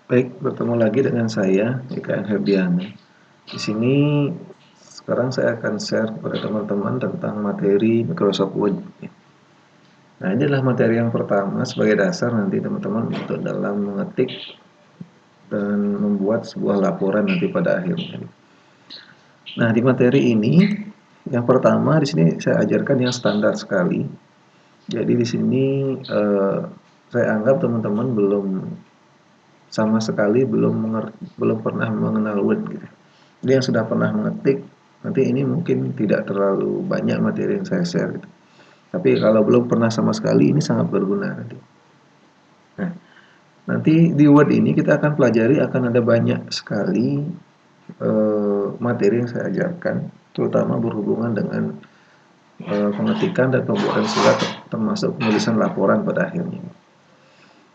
Baik, bertemu lagi dengan saya, IKN Herdiana. Di sini sekarang saya akan share kepada teman-teman tentang materi Microsoft Word. Nah, ini adalah materi yang pertama sebagai dasar nanti teman-teman untuk dalam mengetik dan membuat sebuah laporan nanti pada akhirnya. Nah, di materi ini yang pertama di sini saya ajarkan yang standar sekali. Jadi di sini saya anggap teman-teman belum sama sekali belum pernah mengenal Word gitu. Jadi yang sudah pernah mengetik, nanti ini mungkin tidak terlalu banyak materi yang saya share gitu. Tapi kalau belum pernah sama sekali ini sangat berguna nanti. Nah, nanti di Word ini kita akan pelajari akan ada banyak sekali materi yang saya ajarkan, terutama berhubungan dengan pengetikan dan pembuatan surat termasuk penulisan laporan pada akhirnya.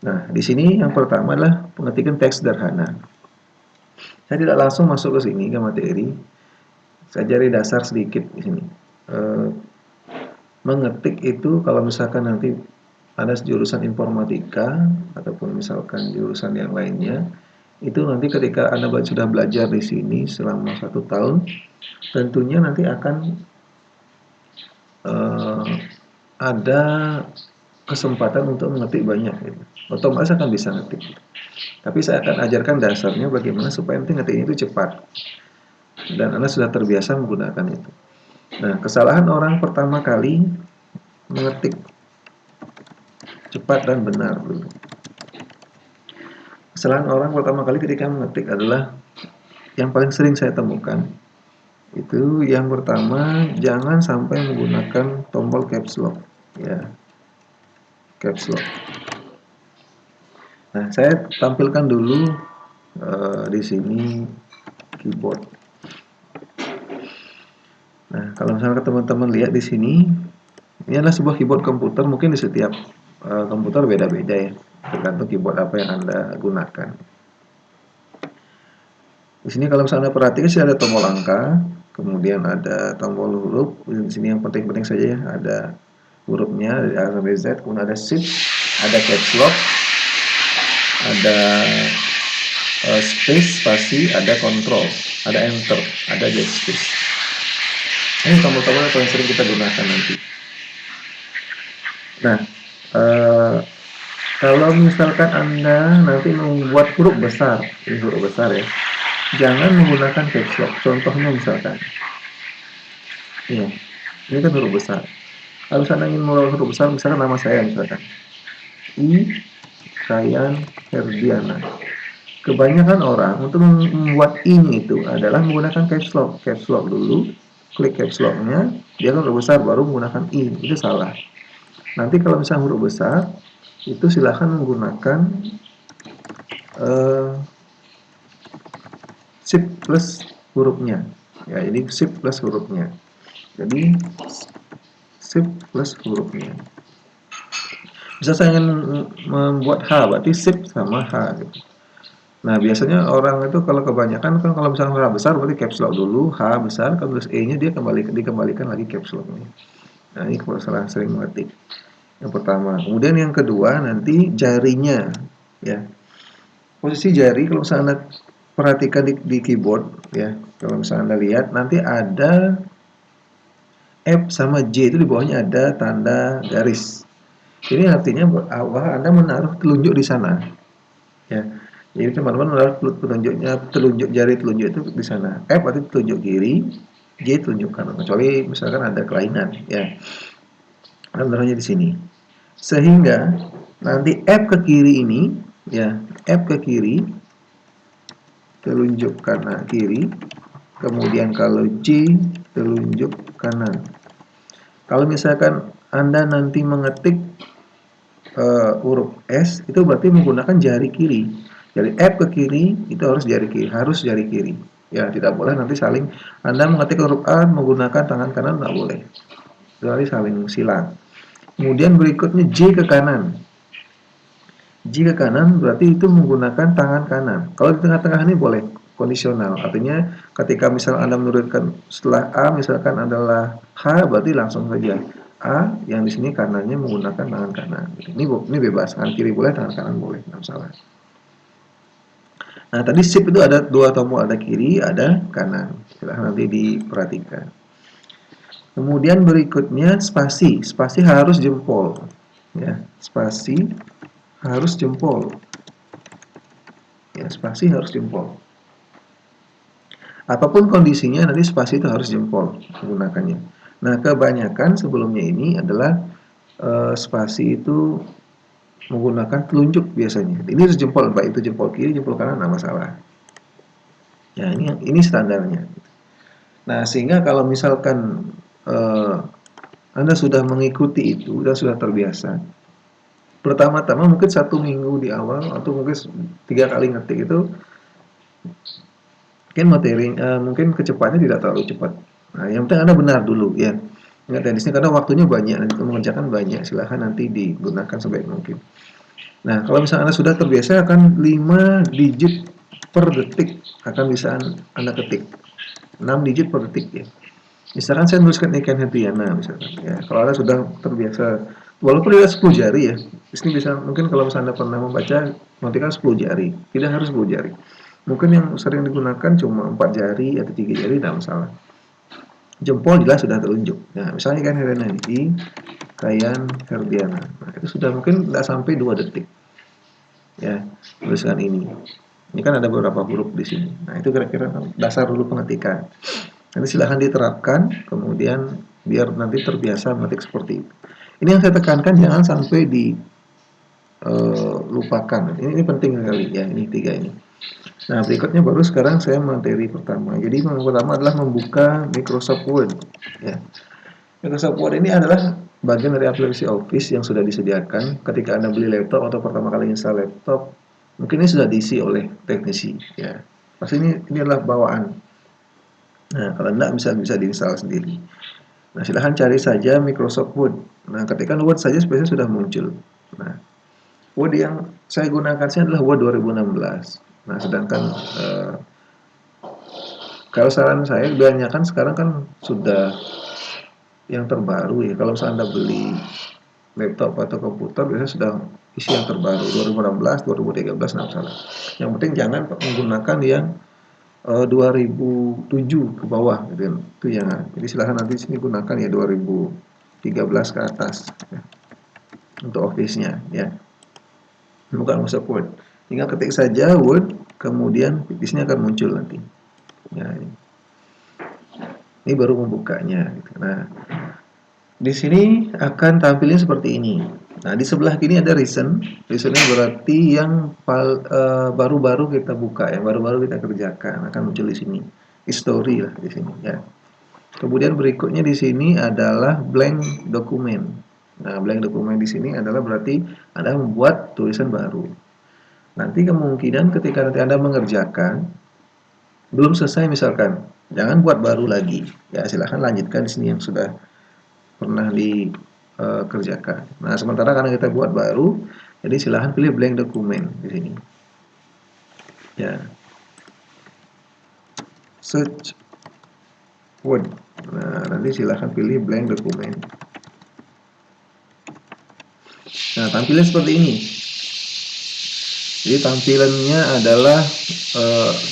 Nah, di sini yang pertama adalah pengetikan teks sederhana. Saya tidak langsung masuk ke sini ke materi. Saya cari dasar sedikit di sini. Mengetik itu kalau misalkan nanti ada jurusan informatika ataupun misalkan jurusan yang lainnya, itu nanti ketika Anda sudah belajar di sini selama 1 tahun, tentunya nanti akan ada kesempatan untuk mengetik banyak gitu. Otomatis akan bisa ngetik gitu. Tapi saya akan ajarkan dasarnya bagaimana supaya nanti ngetiknya itu cepat dan Anda sudah terbiasa menggunakan itu. Nah, kesalahan orang pertama kali mengetik cepat dan benar dulu. Kesalahan orang pertama kali ketika mengetik adalah yang paling sering saya temukan. Itu yang pertama, jangan sampai menggunakan tombol caps lock ya. Caps lock. Nah, saya tampilkan dulu di sini keyboard. Nah, kalau misalnya teman-teman lihat di sini, ini adalah sebuah keyboard komputer. Mungkin di setiap komputer beda-beda ya, tergantung keyboard apa yang Anda gunakan. Di sini kalau misalnya Anda perhatikan sih ada tombol angka, kemudian ada tombol huruf. Di sini yang penting-penting saja ya, ada hurufnya dari A sampai Z, kemudian ada shift, ada caps lock, ada space, spasi, ada control, ada enter, ada backspace. Ini tombol-tombol yang paling sering kita gunakan nanti. Nah, kalau misalkan Anda nanti membuat huruf besar, ini huruf besar ya, jangan menggunakan caps lock. Contohnya misalkan, ya, ini kan huruf besar. Kalau misalnya ingin membuat huruf besar, misalkan nama saya misalkan, I Kayan Herdiana. Kebanyakan orang untuk membuat ini itu adalah menggunakan caps lock. Caps lock dulu, klik caps locknya, dia kan huruf besar baru menggunakan I. Itu salah. Nanti kalau misalnya huruf besar, itu silahkan menggunakan shift plus hurufnya. Ya, ini shift plus hurufnya. Jadi shift plus hurufnya. Bisa saya ingin membuat H, berarti shift sama H gitu. Nah, biasanya orang itu kalau kebanyakan kan kalau misalnya H besar berarti caps lock dulu, H besar, kalau tulis E-nya dia dikembalikan lagi caps lock-nya. Nah, ini kesalahan sering mengetik. Yang pertama. Kemudian yang kedua nanti jarinya ya. Posisi jari kalau misalnya Anda perhatikan di keyboard ya. Kalau misalnya Anda lihat nanti ada F sama J itu di bawahnya ada tanda garis. Ini artinya bahwa Anda menaruh telunjuk di sana. Ya. Jadi teman-teman menaruh telunjuk jari telunjuk itu di sana. F berarti telunjuk kiri, J telunjuk kanan. Kecuali misalkan ada kelainan, ya. Anda menaruhnya di sini. Sehingga nanti F ke kiri ini, ya, F ke kiri, telunjuk kanan kiri. Kemudian kalau J telunjuk kanan. Kalau misalkan Anda nanti mengetik huruf S itu berarti menggunakan jari kiri. Jadi F ke kiri itu harus jari kiri, Ya, tidak boleh nanti saling Anda mengetik huruf A menggunakan tangan kanan tidak boleh. Jadi saling silang. Kemudian berikutnya J ke kanan. J ke kanan berarti itu menggunakan tangan kanan. Kalau di tengah-tengah ini boleh kondisional. Artinya ketika misal Anda menurunkan setelah A misalkan adalah H berarti langsung saja A yang di sini kanannya menggunakan tangan kanan. Ini bebas, tangan kiri boleh, tangan kanan boleh, tidak masalah. Nah, tadi shift itu ada dua tombol, ada kiri, ada kanan. Silahkan nanti diperhatikan. Kemudian berikutnya spasi. Spasi harus jempol. Ya, spasi harus jempol. Ya, spasi harus jempol. Apapun kondisinya nanti spasi itu harus jempol menggunakannya. Nah, kebanyakan sebelumnya ini adalah spasi itu menggunakan telunjuk biasanya. Ini harus jempol, baik itu jempol kiri, jempol kanan, nggak masalah. Ya, ini standarnya. Nah, sehingga kalau misalkan Anda sudah mengikuti itu dan sudah terbiasa, pertama-tama mungkin 1 minggu di awal atau mungkin 3 kali ngetik itu mungkin mungkin kecepatannya tidak terlalu cepat. Nah, yang penting Anda benar dulu ya. Ingat ya, di sini karena waktunya banyak, nanti mengerjakan banyak, silahkan nanti digunakan sebaik mungkin. Nah, kalau misalnya Anda sudah terbiasa akan 5 digit per detik akan bisa Anda ketik. 6 digit per detik ya. Misalkan saya menuliskan ikan Hendriana misalkan ya. Kalau Anda sudah terbiasa walaupun dia 10 jari ya. Di sini bisa mungkin kalau misalnya Anda pernah membaca nanti kan 10 jari, tidak harus 10 jari. Mungkin yang sering digunakan cuma 4 jari atau 3 jari tidak masalah. Jempol jelas sudah telunjuk. Nah, misalnya ikan Hendriana ini Kayan Herdiana. Nah, itu sudah mungkin tidak sampai 2 detik. Ya, tuliskan ini. Ini kan ada beberapa huruf di sini. Nah, itu kira-kira dasar dulu pengetikan. Nanti silahkan diterapkan, kemudian biar nanti terbiasa mengetik seperti itu. Ini yang saya tekankan jangan sampai dilupakan. Ini penting sekali ya, ini 3 ini. Nah, berikutnya baru sekarang saya materi pertama. Jadi yang pertama adalah membuka Microsoft Word. Ya. Microsoft Word ini adalah bagian dari aplikasi Office yang sudah disediakan ketika Anda beli laptop atau pertama kali install laptop. Mungkin ini sudah diisi oleh teknisi. Ya, pasti ini adalah bawaan. Nah, kalau enggak bisa diinstal sendiri. Nah, silahkan cari saja Microsoft Word. Nah, ketika Word saja biasanya sudah muncul. Nah, Word yang saya gunakan sini adalah Word 2016. Nah, sedangkan kalau saran saya kebanyakan sekarang kan sudah yang terbaru ya. Kalau Anda beli laptop atau komputer biasanya sudah isi yang terbaru 2016, 2013 nggak salah. Yang penting jangan menggunakan yang 2007 ke bawah gitu kan. Itu jangan. Jadi silahkan nanti sini gunakan ya 2013 ke atas ya, untuk Office-nya ya. Bukan Microsoft Word. Tinggal ketik saja Word, kemudian di sini akan muncul nanti. Ya, ini baru membukanya. Gitu. Nah, di sini akan tampilnya seperti ini. Nah, di sebelah kiri ada recent. Recentnya berarti yang baru-baru kita buka, yang baru-baru kita kerjakan akan muncul di sini. History lah di sini ya. Kemudian berikutnya di sini adalah blank dokumen. Nah, blank dokumen di sini adalah berarti Anda membuat tulisan baru. Nanti kemungkinan ketika nanti Anda mengerjakan belum selesai misalkan, jangan buat baru lagi. Ya, silahkan lanjutkan di sini yang sudah pernah dikerjakan. Nah, sementara karena kita buat baru, jadi silahkan pilih blank dokumen di sini. Ya, search Word. Nah, nanti silahkan pilih blank dokumen. Nah, tampilan seperti ini. Jadi tampilannya adalah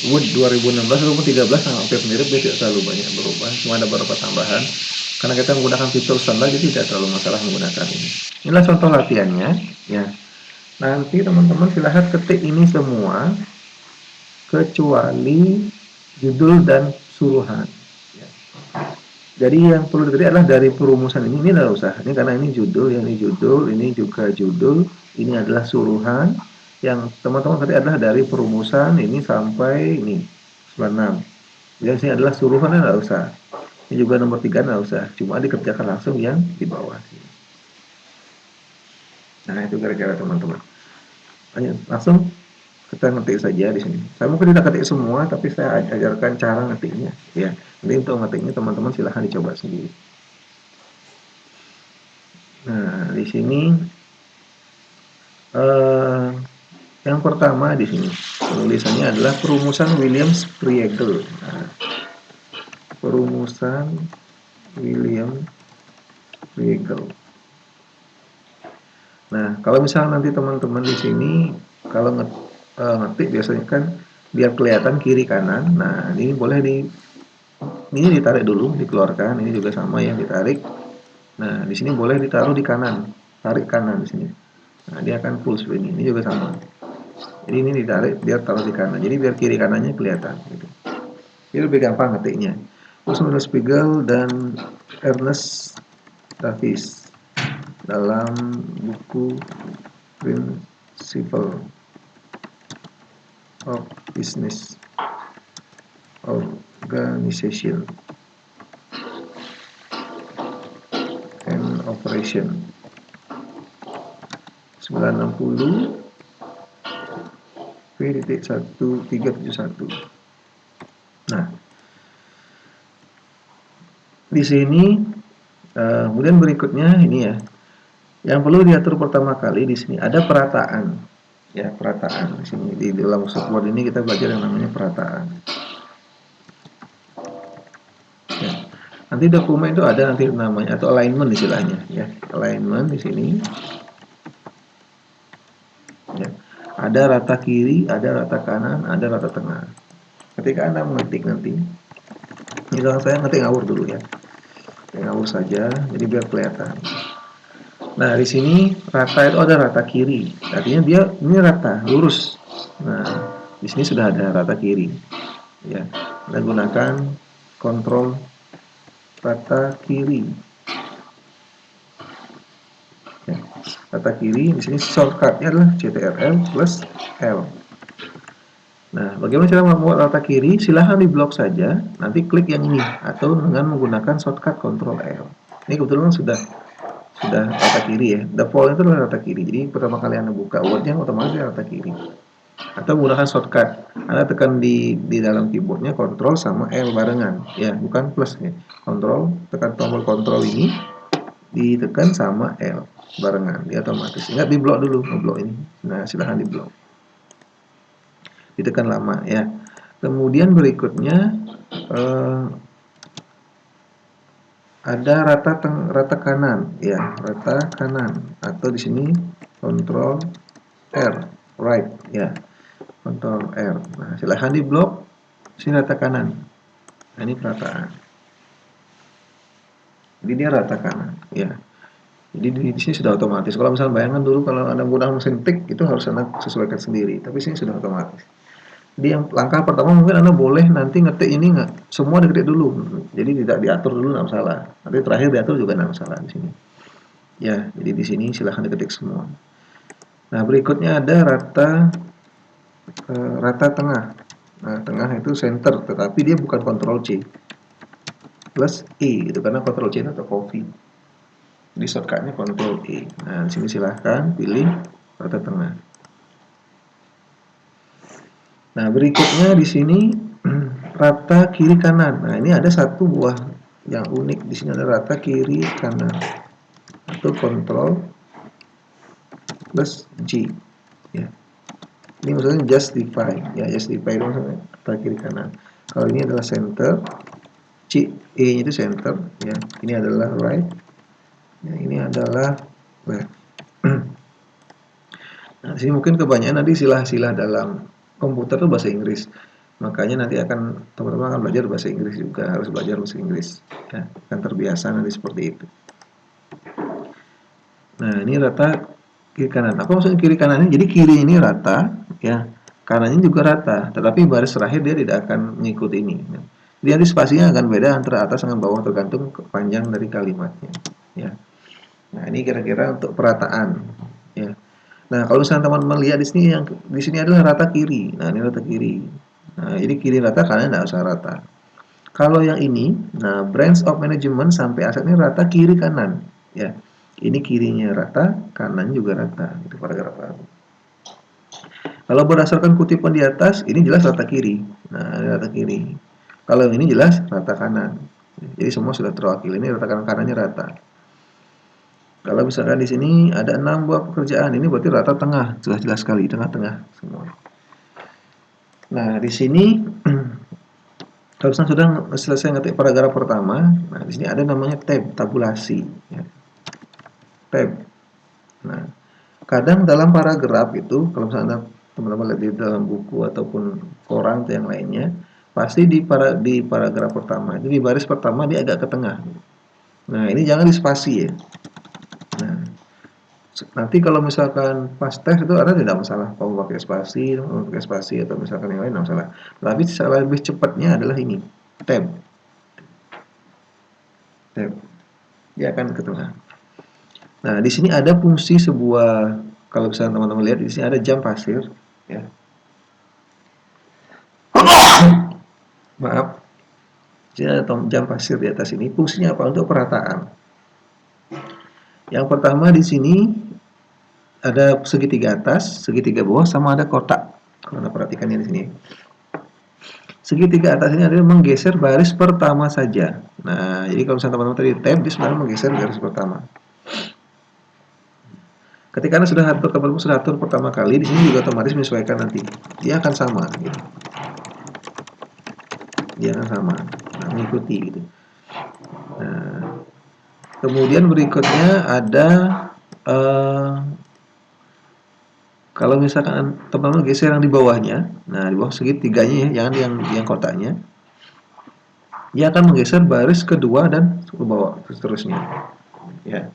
Word 2016 ataupun 13 hampir mirip, dia tidak terlalu banyak berubah, cuma ada beberapa tambahan. Karena kita menggunakan fitur standar, jadi tidak terlalu masalah menggunakan ini. Inilah contoh latihannya, ya. Nanti teman-teman silahkan ketik ini semua kecuali judul dan suruhan. Ya. Jadi yang perlu diketik adalah dari perumusan ini adalah usah. Ini karena ini judul, yang ini judul, ini juga judul, ini adalah suruhan. Yang teman-teman ketik adalah dari perumusan ini sampai ini 96. Yang ini adalah suruhan, tidak usah. Ini juga nomor 3 tidak usah. Cuma dikerjakan langsung yang di bawah. Nah, itu kira-kira teman-teman. Langsung kita ngetik saja di sini. Saya mungkin tidak ketik semua, tapi saya ajarkan cara ngetiknya. Ya, jadi untuk ngetiknya teman-teman silahkan dicoba sendiri. Nah, di sini yang pertama di sini tulisannya adalah perumusan William Spriegel. Nah, perumusan William Spriegel. Nah, kalau misalnya nanti teman-teman di sini kalau ngetik biasanya kan biar kelihatan kiri kanan. Nah, ini boleh ini ditarik dulu, dikeluarkan. Ini juga sama ya, ditarik. Nah, di sini boleh ditaruh di kanan, tarik kanan di sini. Nah, dia akan full screen. Ini juga sama. Jadi ini ditarik, biar taruh di kanan. Jadi biar kiri kanannya kelihatan. Gitu. Ini lebih gampang ngetiknya. Louis Spiegel dan Ernest Davis dalam buku Principle of Business Organization and Operation 960 P.1371. Nah, di sini kemudian berikutnya ini ya. Yang perlu diatur pertama kali di sini ada perataan. Ya, perataan. Di sini di dalam Word ini kita belajar yang namanya perataan. Ya. Nanti dokumen itu ada nanti namanya atau alignment istilahnya ya. Alignment di sini. Ya. Ada rata kiri, ada rata kanan, ada rata tengah. Ketika Anda mengetik nanti, misalnya saya ngetik ngawur dulu ya. Ngawur saja, jadi biar kelihatan. Nah, di sini rata itu ada rata kiri. Artinya dia ini rata, lurus. Nah, di sini sudah ada rata kiri. Ya. Anda gunakan kontrol rata kiri. Ya. Rata kiri di sini shortcutnya adalah CTRL plus L. Nah, bagaimana cara membuat rata kiri? Silahkan di blok saja, nanti klik yang ini atau dengan menggunakan shortcut Ctrl L. Ini kebetulan sudah rata kiri ya. Default itu adalah rata kiri. Jadi pertama kali Anda buka Word-nya otomatis rata kiri. Atau menggunakan shortcut. Anda tekan di dalam keyboardnya Ctrl sama L barengan, ya, bukan plus ya. Ctrl, tekan tombol Ctrl ini, ditekan sama L barengan, dia otomatis. Ingat di blok dulu, ngeblok ini. Nah, silahkan di blok. Ditekan lama ya. Kemudian berikutnya ada rata kanan ya, rata kanan atau di sini Ctrl R right ya, Ctrl R. Nah, silahkan di blok sini rata kanan. Nah, ini perataan. Jadi dia rata kanan ya. Jadi di sini sudah otomatis. Kalau misalnya bayangkan dulu kalau Anda menggunakan mesin tik itu harus Anda sesuaikan sendiri. Tapi sini sudah otomatis. Jadi yang langkah pertama mungkin Anda boleh nanti ngetik ini nggak semua diketik dulu. Jadi tidak diatur dulu nggak masalah. Nanti terakhir diatur juga nggak masalah di sini. Ya, jadi di sini silahkan diketik semua. Nah, berikutnya ada rata tengah. Nah, tengah itu center, tetapi dia bukan Ctrl C plus E itu karena Ctrl C itu atau copy. Di shortcutnya Ctrl E. Nah, di sini silahkan pilih rata tengah. Nah, berikutnya di sini rata kiri kanan. Nah, ini ada satu buah yang unik di sini, ada rata kiri kanan atau Ctrl plus G ya. Ini maksudnya justify ya, justify itu maksudnya rata kiri kanan. Kalau ini adalah center, C E nya itu center ya. Ini adalah right ya, ini adalah left. Nah, di sini mungkin kebanyakan nanti silah-silah dalam komputer itu bahasa Inggris. Makanya nanti teman-teman akan belajar bahasa Inggris juga, harus belajar bahasa Inggris ya, akan terbiasa nanti seperti itu. Nah, ini rata kiri kanan. Apa maksudnya kiri kanannya? Jadi kiri ini rata ya, kanannya juga rata, tetapi baris terakhir dia tidak akan mengikuti ini. Jadi nanti spasinya akan beda antara atas dengan bawah tergantung panjang dari kalimatnya ya. Nah, ini kira-kira untuk perataan ya. Nah, kalau misalnya teman-teman lihat di sini adalah rata kiri. Nah, ini rata kiri. Nah, jadi kiri rata, kanan tidak usah rata. Kalau yang ini, nah branch of management sampai aset ini rata kiri kanan, ya. Ini kirinya rata, kanan juga rata. Itu paragraf baru. Kalau berdasarkan kutipan di atas, ini jelas rata kiri. Nah, ini rata kiri. Kalau yang ini jelas rata kanan. Jadi semua sudah terwakili. Ini rata kanan, kanannya rata. Kalau misalkan di sini ada 6 buah pekerjaan, ini berarti rata tengah, sudah jelas sekali tengah-tengah semua. Nah, di sini kalau sudah selesai ngetik paragraf pertama, nah di sini ada namanya tabulasi. Ya. Tab. Nah, kadang dalam paragraf itu, kalau misalnya teman-teman lihat di dalam buku ataupun koran atau yang lainnya, pasti di paragraf pertama itu di baris pertama dia agak ke tengah. Nah, ini jangan di spasi ya. Nah, nanti kalau misalkan pas tes itu ada tidak masalah mau pakai spasi, atau misalkan yang lain tidak masalah. Tapi cara lebih cepatnya adalah ini, tab. Tab. Dia akan ke tengah. Nah, di sini ada fungsi sebuah, kalau misalnya teman-teman lihat di sini ada jam pasir, ya. Maaf. Di sini ada jam pasir di atas ini. Fungsinya apa? Untuk perataan. Yang pertama di sini ada segitiga atas, segitiga bawah, sama ada kotak. Kalau Anda perhatikan di sini. Segitiga atas ini adalah menggeser baris pertama saja. Nah, jadi kalau misalnya teman-teman tadi tab, dia sebenarnya menggeser baris pertama. Ketika Anda sudah atur pertama kali, di sini juga otomatis menyesuaikan nanti. Dia akan sama, gitu. Dia akan sama, nah, mengikuti gitu. Nah, kemudian berikutnya ada kalau misalkan teman-teman geser yang di bawahnya, nah di bawah segitiganya ya, jangan yang kotaknya, dia akan menggeser baris kedua dan ke bawah seterusnya. Ya,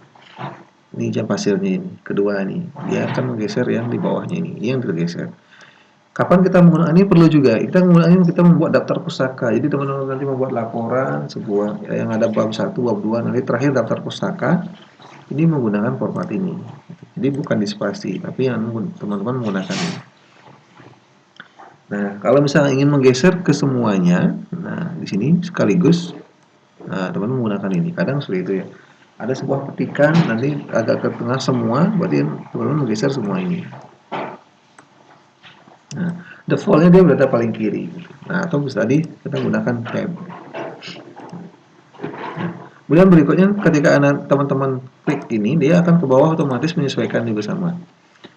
ini jam pasirnya ini, kedua ini, dia akan menggeser yang di bawahnya ini yang tergeser. Kapan kita menggunakan ini perlu juga kita menggunakan kita membuat daftar pustaka. Jadi teman-teman nanti membuat laporan sebuah yang ada bab 1, bab 2, nanti terakhir daftar pustaka. Ini menggunakan format ini. Jadi bukan di spasi, tapi yang teman-teman menggunakan ini. Nah, kalau misalnya ingin menggeser ke semuanya, nah di sini sekaligus, nah teman-teman menggunakan ini. Kadang seperti itu ya. Ada sebuah petikan nanti agak ke tengah semua, berarti teman-teman menggeser semua ini. Nah, defaultnya dia berada paling kiri. Nah, atau bisa tadi kita gunakan tab. Nah, kemudian berikutnya ketika teman-teman klik ini, dia akan ke bawah otomatis menyesuaikan juga sama.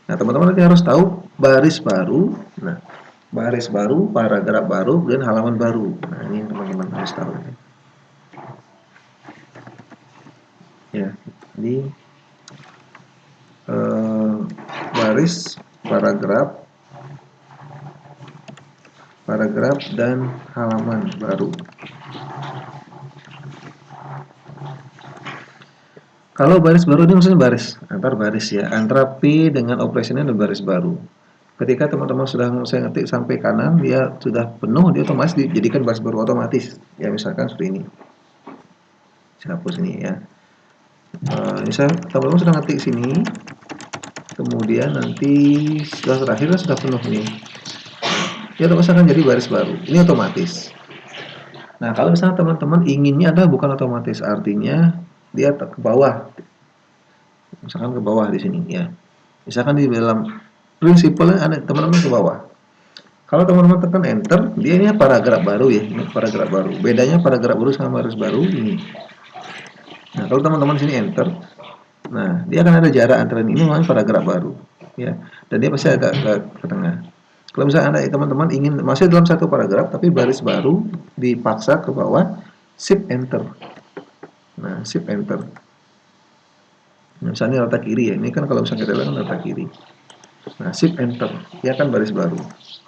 Nah, teman-teman nanti harus tahu baris baru. Nah, baris baru, paragraf baru, dan halaman baru. Nah, ini teman-teman harus tahu. Ya, jadi baris, paragraf dan halaman baru. Kalau baris baru ini maksudnya baris antar baris ya, antara P dengan operasional dan baris baru. Ketika teman-teman sudah saya ngetik sampai kanan, dia sudah penuh, dia otomatis dijadikan baris baru otomatis. Ya misalkan seperti ini. Saya hapus ini ya. Misalnya teman-teman sudah ngetik sini, kemudian nanti setelah terakhir sudah penuh nih. Dia otomatis akan jadi baris baru. Ini otomatis. Nah, kalau misalnya teman-teman inginnya adalah bukan otomatis, artinya dia ke bawah. Misalkan ke bawah di sini ya. Misalkan di dalam prinsipnya ada teman-teman ke bawah. Kalau teman-teman tekan enter, dia ini paragraf baru ya, ini paragraf baru. Bedanya paragraf baru sama baris baru ini. Nah, kalau teman-teman sini enter, nah dia akan ada jarak antara ini dengan paragraf baru, ya. Dan dia pasti agak ke tengah. Kalau misalnya Anda teman-teman ingin masih dalam satu paragraf tapi baris baru, dipaksa ke bawah, shift enter. Nah, shift enter. Nah, misalnya rata kiri ya, ini kan kalau misalnya kita lihat kan rata kiri. Nah, shift enter, dia akan baris baru.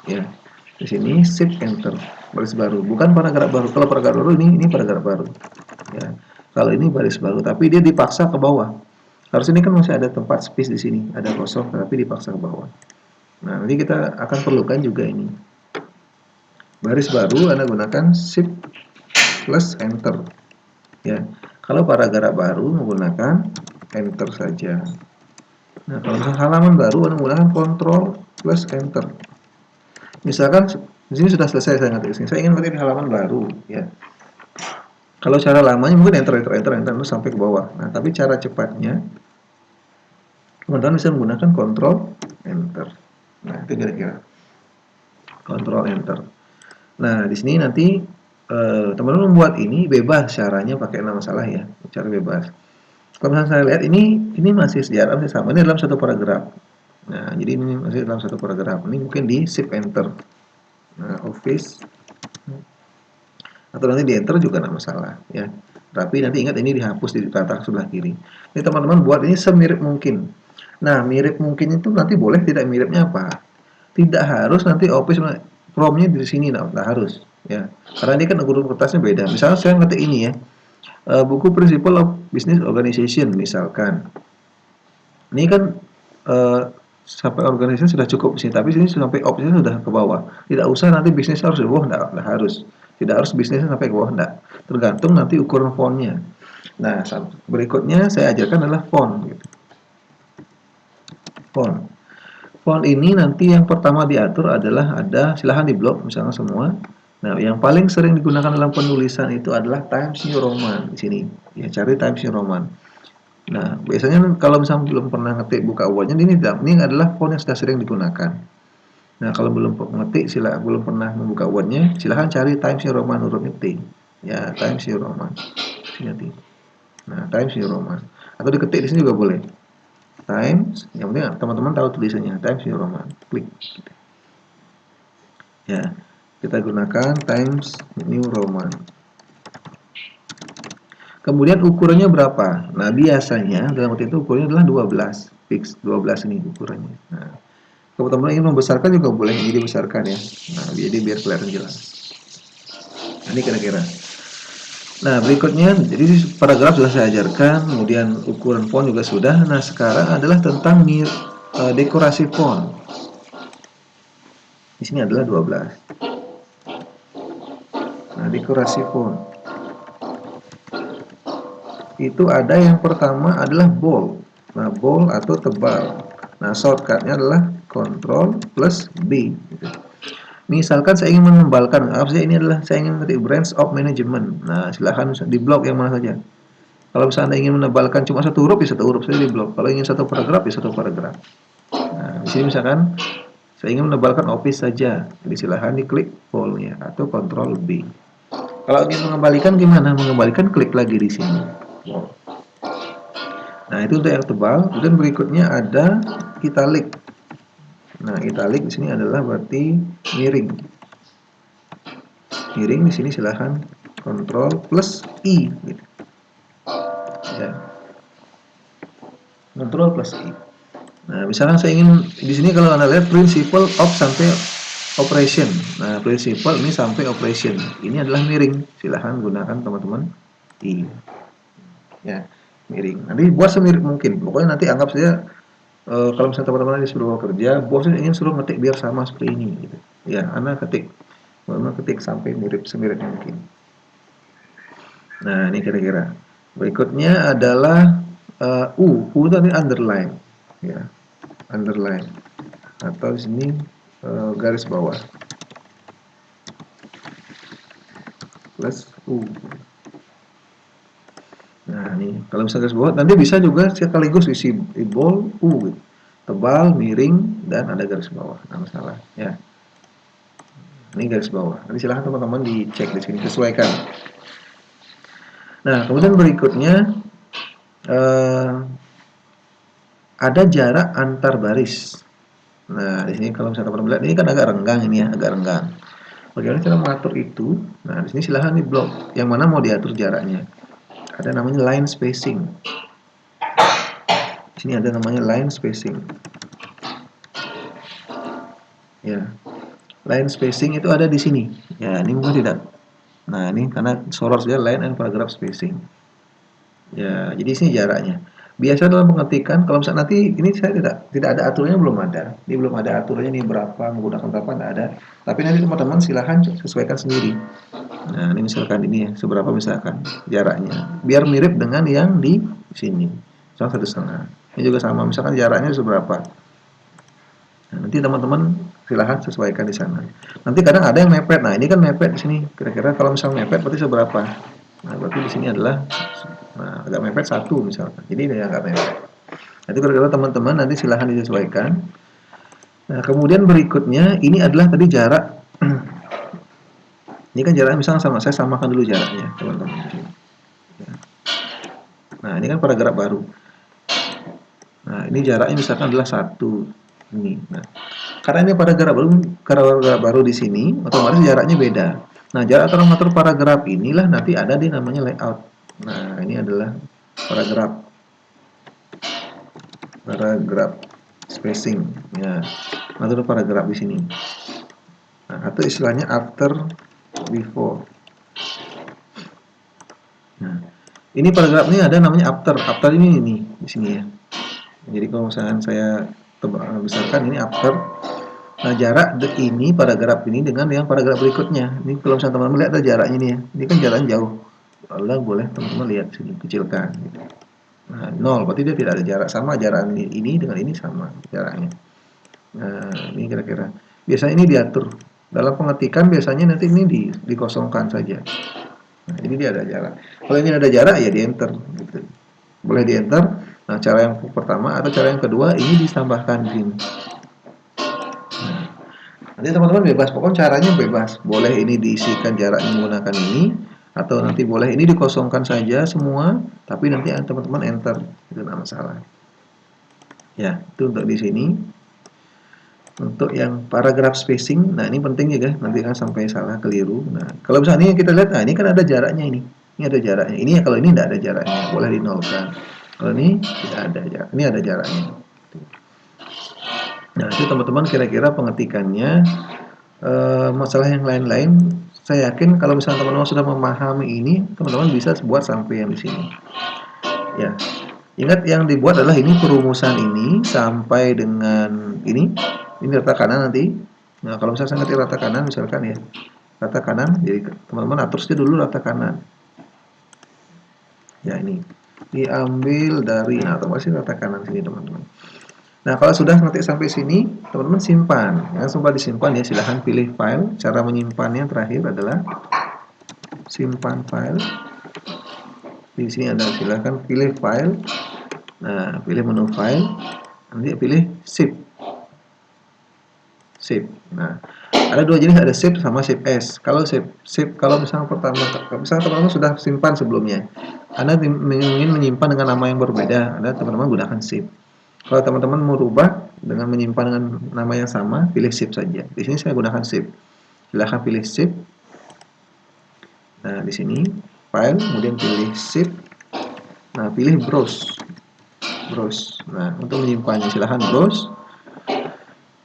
Ya, di sini shift enter, baris baru. Bukan paragraf baru. Kalau paragraf baru ini paragraf baru. Ya, kalau ini baris baru, tapi dia dipaksa ke bawah. Harus ini kan masih ada tempat space di sini, ada kosong, tapi dipaksa ke bawah. Nah, nanti kita akan perlukan juga ini. Baris baru Anda gunakan shift plus enter. Ya, kalau paragraf baru menggunakan enter saja. Nah, kalau misalnya halaman baru Anda menggunakan control plus enter. Misalkan di sini sudah selesai saya ngetik sini. Saya ingin ngetik halaman baru, ya. Kalau cara lamanya mungkin enter sampai ke bawah. Nah, tapi cara cepatnya teman-teman bisa menggunakan control enter. Nah, itu kira-kira. Control enter. Nah, di sini nanti teman-teman membuat ini bebas caranya pakai nama masalah ya, cara bebas. Kalau misalnya saya lihat ini masih sejarah masih sama, ini dalam satu paragraf. Nah, jadi ini masih dalam satu paragraf. Ini mungkin di shift enter. Nah, office atau nanti di enter juga tidak masalah ya. Tapi nanti ingat ini dihapus di rata sebelah kiri. Ini teman-teman buat ini semirip mungkin. Nah, mirip mungkin itu nanti boleh, tidak miripnya apa? Tidak harus nanti Office promnya di sini, nggak harus ya. Karena ini kan ukuran kertasnya beda. Misalnya saya ngetik ini ya, buku Principle of Business Organization misalkan. Ini kan sampai organization sudah cukup sih, tapi sini sampai Office sudah ke bawah. Tidak usah nanti bisnis harus di bawah, nggak harus. Tidak harus bisnisnya sampai ke bawah, enggak. Tergantung nanti ukuran fontnya. Nah, berikutnya saya ajarkan adalah font. Gitu. Font. Font ini nanti yang pertama diatur adalah silahkan di blok misalnya semua. Nah, yang paling sering digunakan dalam penulisan itu adalah Times New Roman di sini. Ya, cari Times New Roman. Nah, biasanya kalau misalnya belum pernah ngetik buka wordnya, ini adalah font yang sudah sering digunakan. Nah, kalau belum ngetik, belum pernah membuka wordnya, silahkan cari Times New Roman hurufnya T. Ya, Times New Roman. Sini T. Nah, Times New Roman. Atau diketik di sini juga boleh. Times, yang penting teman-teman tahu tulisannya Times New Roman. Klik. Ya, kita gunakan Times New Roman. Kemudian ukurannya berapa? Nah, biasanya dalam waktu itu ukurannya adalah 12, fix 12 ini ukurannya. Nah, kalau teman-teman ingin membesarkan juga boleh, jadi besarkan ya. Nah, jadi biar kelihatan jelas. Nah, ini kira-kira. Nah, berikutnya, jadi paragraf sudah saya ajarkan, kemudian ukuran font juga sudah. Nah, sekarang adalah tentang dekorasi font. Di sini adalah 12. Nah, dekorasi font. Itu ada yang pertama adalah bold. Nah, bold atau tebal. Nah, shortcutnya adalah Ctrl plus B. Misalkan saya ingin menebalkan, ini adalah saya ingin mengetik branch of management. Nah, silahkan di blok yang mana saja. Kalau misalnya ingin menebalkan cuma satu huruf, ya satu huruf saja di blok. Kalau ingin satu paragraf, ya satu paragraf. Nah, di sini misalkan saya ingin menebalkan Office saja, jadi silahkan diklik boldnya atau Ctrl B. Kalau ingin mengembalikan gimana? Mengembalikan klik lagi di sini. Nah, itu untuk yang tebal. Dan berikutnya ada italic. Nah, italic di sini adalah berarti miring. Miring di sini silahkan Ctrl plus I. Gitu. Ya. Ctrl plus I. Nah, misalnya saya ingin di sini kalau Anda lihat principle of sampai operation. Nah, principle ini sampai operation. Ini adalah miring. Silahkan gunakan teman-teman I. Ya, miring. Nanti buat semirip mungkin. Pokoknya nanti anggap saja kalau misalnya teman-teman disuruh kerja, bosnya ingin suruh ngetik biar sama seperti ini gitu. Ya, Anda ketik. Teman-teman ketik sampai semirip mungkin. Nah, ini kira-kira. Berikutnya adalah U tadi underline. Ya. Underline. Atau di sini garis bawah. Plus U. Nah, ini kalau misalnya garis bawah, nanti bisa juga sekaligus isi bold U, gitu. Tebal, miring, dan ada garis bawah. Nah, masalah, ya. Ini garis bawah. Nanti silahkan teman-teman dicek di sini, sesuaikan. Nah, kemudian berikutnya ada jarak antar baris. Nah, di sini kalau misalnya teman-teman lihat, ini kan agak renggang ini ya, agak renggang. Bagaimana cara mengatur itu? Nah, di sini silahkan di blok. Yang mana mau diatur jaraknya? Ada namanya line spacing. Di sini ada namanya line spacing. Ya, line spacing itu ada di sini. Ya, ini mungkin tidak. Nah, ini karena sorot saja line and paragraph spacing. Ya, jadi sini jaraknya. Biasa dalam pengetikan, kalau misalnya nanti ini saya tidak ada aturannya, belum ada. Ini belum ada aturannya ini berapa, menggunakan berapa, tidak ada. Tapi nanti teman-teman silahkan sesuaikan sendiri. Nah, ini misalkan ini ya, seberapa misalkan jaraknya. Biar mirip dengan yang di sini. Misalnya 1,5. Ini juga sama, misalkan jaraknya seberapa. Nah, nanti teman-teman silahkan sesuaikan di sana. Nanti kadang ada yang mepet. Nah, ini kan mepet di sini. Kira-kira kalau misalnya mepet berarti seberapa? Nah, berarti di sini adalah agak mepet 1 misalkan. Jadi ini agak mepet. Nanti kira-kira teman-teman nanti silahkan disesuaikan. Nah, kemudian berikutnya ini adalah tadi jarak. Ini kan jaraknya misalnya sama, saya samakan dulu jaraknya, teman-teman. Nah, ini kan paragraf baru. Nah, ini jaraknya misalkan adalah 1 ini. Nah, karena ini paragraf baru di sini, otomatis jaraknya beda. Nah, jarak antara mengatur paragraf inilah nanti ada di namanya layout. Nah, ini adalah paragraf. spacing, ya, atau paragraf di sini. Nah, atau istilahnya after, before. Nah, ini paragraf ini ada namanya after. After ini di sini ya. Jadi kalau misalkan saya besarkan ini after. Nah, jarak ini paragraf ini dengan yang paragraf berikutnya. Ini kalau misalnya teman-teman lihat ada jaraknya ini ya. Ini kan jaraknya jauh. Lalu boleh teman-teman lihat sini, kecilkan. Gitu. Nah, 0 berarti dia tidak ada jarak, sama jarak ini dengan ini sama jaraknya. Nah, ini kira-kira. Biasanya ini diatur. Dalam pengetikan biasanya nanti ini dikosongkan saja. Nah, jadi dia ada jarak. Kalau ingin ada jarak ya di enter gitu. Boleh di enter. Nah, cara yang pertama atau cara yang kedua ini ditambahkan pin. Nah, nanti teman-teman bebas, pokoknya caranya bebas. Boleh ini diisikan jaraknya menggunakan ini atau nanti boleh ini dikosongkan saja semua, tapi nanti teman-teman enter. Itu tidak masalah. Ya, itu untuk di sini. Untuk yang paragraf spacing, nah ini penting juga, nanti kan sampai salah keliru. Nah, kalau misalnya ini kita lihat, nah ini kan ada jaraknya ini ada jaraknya. Ini ya kalau ini tidak ada jaraknya, boleh dinolkan. Kalau ini tidak ada jarak, ini ada jaraknya. Nah, itu teman-teman kira-kira pengetikannya. Masalah yang lain-lain, saya yakin kalau misalnya teman-teman sudah memahami ini, teman-teman bisa buat sampai yang di sini. Ya, ingat yang dibuat adalah ini perumusan ini sampai dengan ini rata kanan nanti. Nah, kalau misalnya saya ngerti rata kanan misalkan ya, rata kanan, jadi teman-teman atur saja dulu rata kanan. Ya, ini diambil dari, nah otomatis rata kanan sini teman-teman. Nah, kalau sudah nanti sampai sini, teman-teman simpan. Yang sempat disimpan ya, silahkan pilih file. Cara menyimpannya terakhir adalah simpan file. Di sini ada, silahkan pilih file. Nah, pilih menu file. Nanti pilih save. Save. Nah, ada dua jenis, ada save sama save as. Kalau save, kalau misalnya pertama, misalnya teman-teman sudah simpan sebelumnya, Anda ingin menyimpan dengan nama yang berbeda, Anda teman-teman gunakan save. Kalau teman-teman mau rubah dengan menyimpan dengan nama yang sama, pilih save saja. Di sini saya gunakan save. Silahkan pilih save. Nah, di sini file, kemudian pilih save. Nah, pilih browse. Browse. Nah, untuk menyimpannya silahkan browse.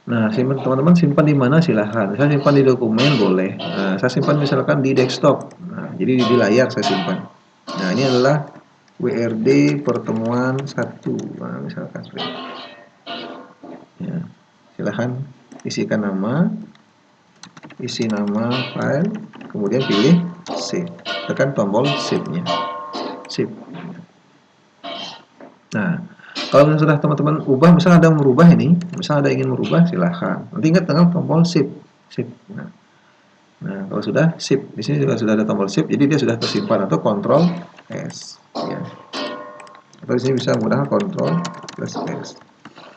Nah, teman-teman simpan di mana silahkan. Saya simpan di dokumen boleh. Nah, saya simpan misalkan di desktop. Nah, jadi di layar saya simpan. Nah, ini adalah WRD pertemuan 1. Nah, misalkan seperti itu. Ya, silahkan isikan nama, isi nama file, kemudian pilih save. Tekan tombol save-nya. Save. Nah, kalau sudah teman-teman ubah, misalnya ada yang merubah ini, misalnya ada yang ingin merubah, silahkan. Nanti ingat dengan tombol save. Save. Nah, kalau sudah save, di sini juga sudah ada tombol save, jadi dia sudah tersimpan atau Ctrl S. Ya. Atau di sini bisa menggunakan Ctrl plus S.